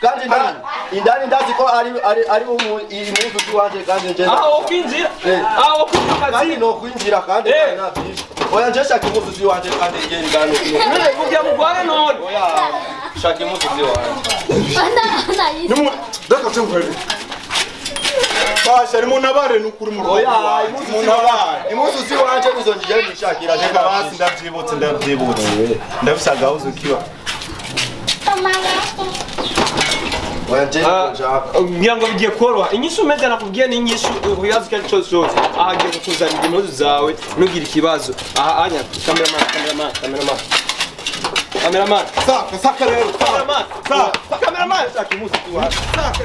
kandi indani ndazi ko ari impuzu ziwanje kandi nje ukinjira kandi no kwinjira kandi nabyisha oya nje shaka impuzu ziwanje kandi nje ndano kugira mugwane none oya shaka impuzu ziwanje Daka tungwe. Basha rimu nabare nukuri mu Rwanda. Oya impuzu ziwanje izo nje nishakira nje basi ndavyibutse. Ndabishaga uzukiwa. ngira ngo bigiye koroha inyishu meze nakubwiye ni inyishu uyazi kandi cyose ahagiye kuzana impuzu zawe nugira ikibazo aha anya cameraman Saka rero cameraman saka impuzu tuwa saka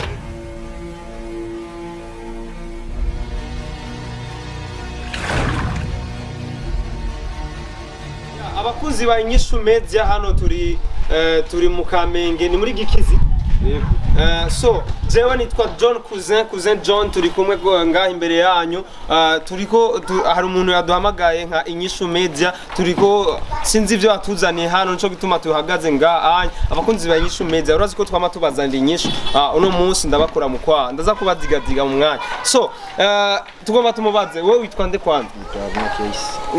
abakuzi ba inyishu media hano turi mu Kamenge ni muri Gikizi. So jewe nitwa John Cousin John turi kumwe ngaha imbere yanyu turiko hari umuntu yaduhamagaye nka inyishu media turiko sinzi ivyo atuzaniye hano nico gituma tuhagaze ngaha abakunzi ba inyishu media urazi ko twama tubazanira inyishu uno munsi ndabakora mu kwa ndaza kubadiga mu mwanya so tugomba tumubaze wewe witwa nde kwanza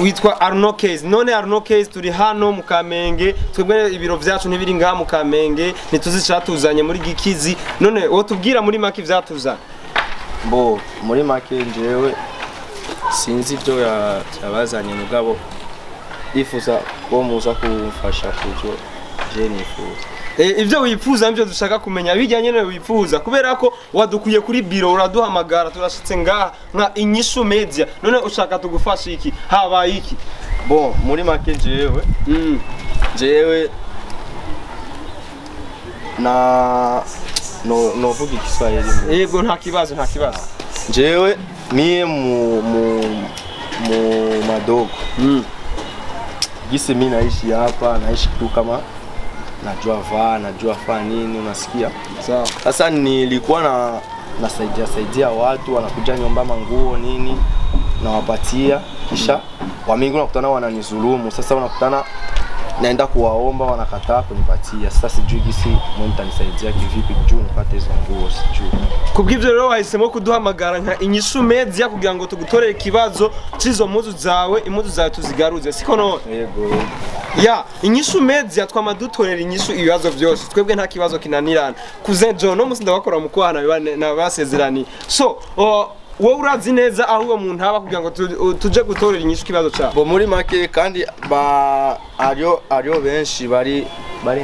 witwa Arno Case none Arno Case turi hano mu Kamenge twebwe ibiro vyacu ntibiri ngaha mu Kamenge nituzi cyatuzanye muri Gikizi none wotubwira muri make vyatuzana mbo muri make njewe sinzi ibyo yabazanye mugabo ifuza ko muza kumfasha kujo je nifuza ivyo wifuza nivyo dushaka kumenya bijyanye nawe wifuza kubera ko wadukuye kuri biro uraduhamagara turashitse ngaha nka inyishu media none ushaka tugufasha iki habaye iki bon muri make jewe na no vuga Kiswahili yego nta kibazo jewe mie mu madogo gisi mimi naishi hapa naishi tu kama najua faa nini unasikia sawa sasa nilikuwa nasaidia watu wanakuja nyomba manguo nini nawapatia kisha wamingi unakutana wananizulumu sasa unakutana naenda kuwaomba wanakataa kunipatia sasa sijui gisi mimi nitanisaidia kivipi juu nipate hizo nguo sijui kubw'ivyo rero wahisemo kuduhamagara nka inyishu media kugira ngo tugutorere ikibazo cizo mpuzu zawe impuzu zawe tuzigaruze siko none yego ya inyishu media twamadutorera inyishu ibibazo byose twebwe nta kibazo kinanirana Cousin John no musi ndabakora mu kwana na basezerani so wowe urazi neza aho uwo muntu haba kugira ngo tuje gutorera inyishu kibazo cyawe bo muri make kandi ariyo benshi bari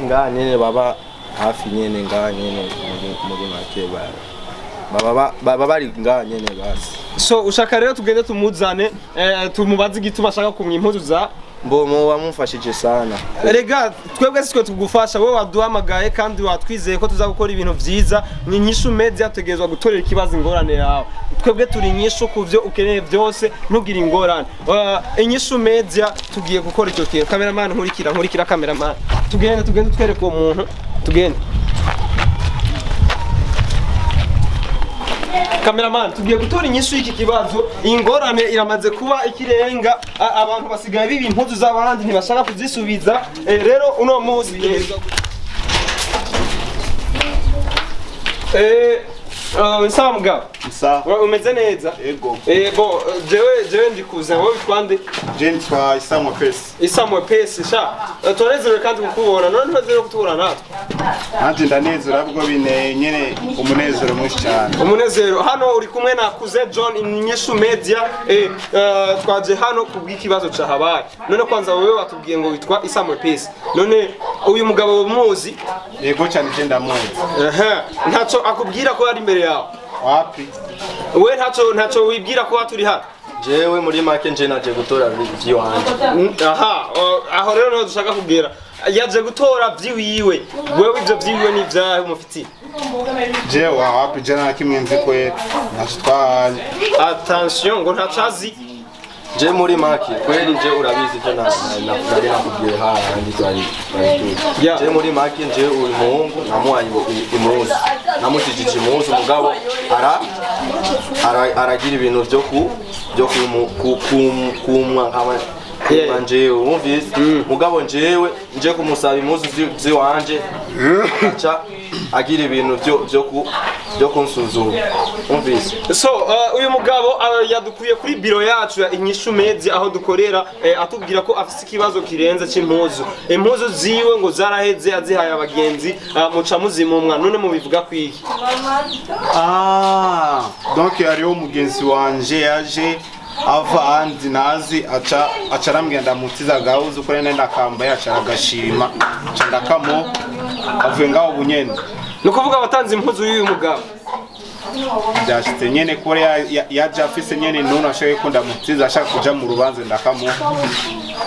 ngaha nyene baba hafi nyene ngaha nyene muri make baba bari ngaha nyene basi so ushaka rero tugende tumuzane tumubaze igituma ashaka kumwa impuzu za mbo muba mumfashije sana rega twebwe sitwe tugufasha wowe waduhamagaye kandi watwizeye ko tuza gukora ibintu vyiza ni inyishu media tegezwa gutorera ikibazo ingorane yawe twebwe turi inyishu kuvyo ukeneye byose ntugira ingorane inyishu media tugiye gukora icyo kintu cameraman nkurikira cameraman tugende twereke uwo muntu tugende cameraman tugiye gutora inyishu y'iki kibazo ingorane iramaze kuba ikirenga abantu basigaye bibi impuzu z'abandi ntibashaka kuzisubiza rero uno munsi sawa mugabo sawa umeze neza yego bo jewe ndikuza wowe twande Gentwa Isamwe Pesi sha tunezerewe kandi kukubona none ntazero kutura natwe anje ndanezera bwo bine nyene umunezero mwinshi cyane umunezero hano uri kumwe na Cousin John inyishu media twaje hano kubw'ikibazo cahabaye none kwanza wewe watubwiye ngo witwa Isamwe Pesi none uyu mugabo muzi yego cyane je ndamuzi ntaco akubwira ko ari imbere yawe wapi we ntaco wibwira ko waturi hano jewe muri make nje naje gutora vyiwanje aho rero no dushaka kugera yaje gutora vyiwiwe wewe ivyo vyiwiwe ni vyahe umufitiye je wapi jana kimwe nzi kwe nashitwanye attention ngo ntacazi je muri make kweli nje urabizi je nari nakubwiye handi twari je muri make nje uyu muhungu namuhaye impuzu namutijije impuzu mugabo aragira ibintu byo kumwa nkaba njewe umvise mugabo njewe nje kumusaba impuzu ziwanje agira ibintu byo kunsuzuma umvise. So uyu mugabo yadukuye kuri biro yacu ya Inyishu Media aho dukorera atubwira ko afite ikibazo kirenze c'impuzu. Impuzu ziwe ngo zaraheze azihaye abagenzi muca muzimumwa none mubivuga kwiki? Donc hariho umugenzi wanje yaje ava andi nazi aca arambwira ndamutiza Gauze uko nenda akambaye aca agashima aca ndakamo avuye ngaho bunyene. Nukuvuga abatanze impuzu y'uyu mugabo byashitse nyene ko yaje afise nyene none ashoye ko ndamutiza ashaka kuja mu rubanza ndakamo.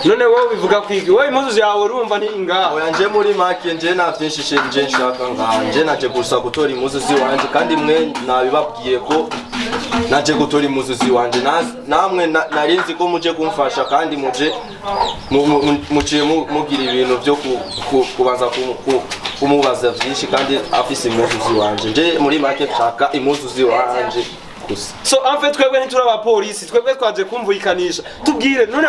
None wowe bivuga kwiki? Wowe impuzu yawe urumva ni ingaho? Oya nje muri make nje navyinshije nje nshaka nganje naje gusa gutora impuzu ziwanje kandi mwe nabibabwiye ko naje gutora impuzu ziwanje namwe narinzi ko muje kumfasha kandi muje mugira ibintu byo kubanza kumubaza vyinshi kandi afise impuzu ziwanje nje muri make nshaka impuzu ziwanje. So en fait twebwe ntitura abapolisi twebwe twaje kumvuyikanisha tubwire none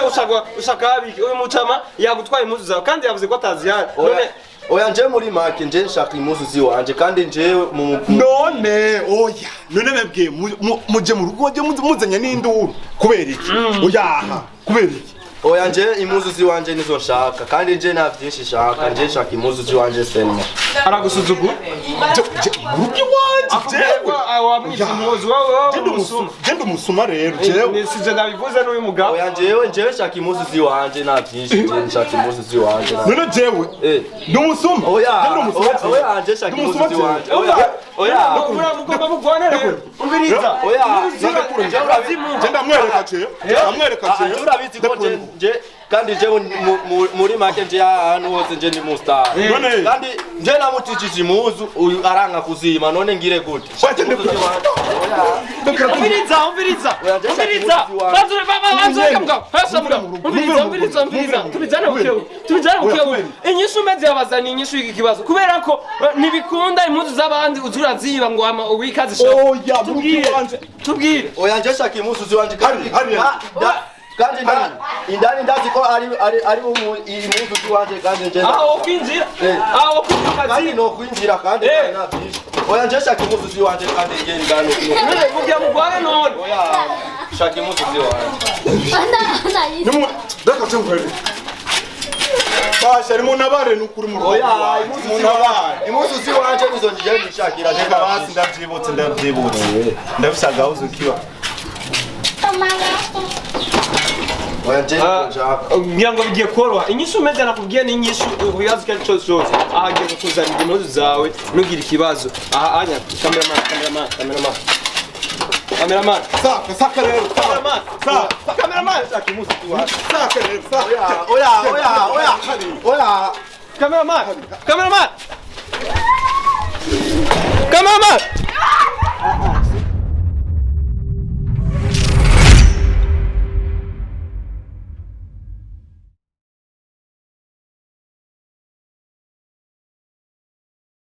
ushaka abiki uyu mucama yagutwaye impuzu zawe kandi yavuze ko atazihari none oya nje muri make nje nshaka impuzu ziwanje kandi njewe none mebwe muje mu rugo muzanye n'induru kubera iki oyaha kubera iki oya nje impuzu ziwanje nizo nshaka kandi nje nta vyinshi nshaka nje nshaka impuzu ziwanje sema aragusuzugura uruki wanje jewe awamwita impuzu wowe genda umusuma rero jewe nisije nabivuze n'uyu mugabo oya njewe nshaka impuzu ziwanje nta vyinshi nje nshaka impuzu ziwanje none jewe n'umusuma oya nje nshaka impuzu ziwanje oya mugomba mugwana rero umviriza oya Genda mwereka jewe urabizi ko nje kandi nje muri make nje ahantu hose nje ni mustar kandi nje namutijije impuzu uyu aranga kuzima none ngire gute umviriza bazure baba mugabo hasa mugabo umviriza tubijana kukewe Inyishu Media yabazaniye inyishu y'iki kibazo kubera ko nibikunda impuzu z'abandi uzuraziba ngo ama wikazi shaka oya tubwire oya nje shaka impuzu ziwanje kandi indani ndazi ko ari impuzu ziwanje kandi nje aho kwinjira kandi no kwinjira kandi navyisha oya nje shaka impuzu ziwanje kandi nje ndano none kugira mugwane none oya shaka impuzu ziwanje reka cyumvere basha arimo nabare Nukuri mu rugo oya impuzu ziwanje nizo nje nishakira nje basi ndavyibutse ndafisa Gauze kiwa oya nje ngira ngo bigiye koroha Inyishu Media nakubwiye ni inyishu ubibazo kandi cyose ahagiye kuzanira impuzu zawe nugira ikibazo aha anya cameraman saka rero cameraman impuzu ziwanje saka rero oya cameraman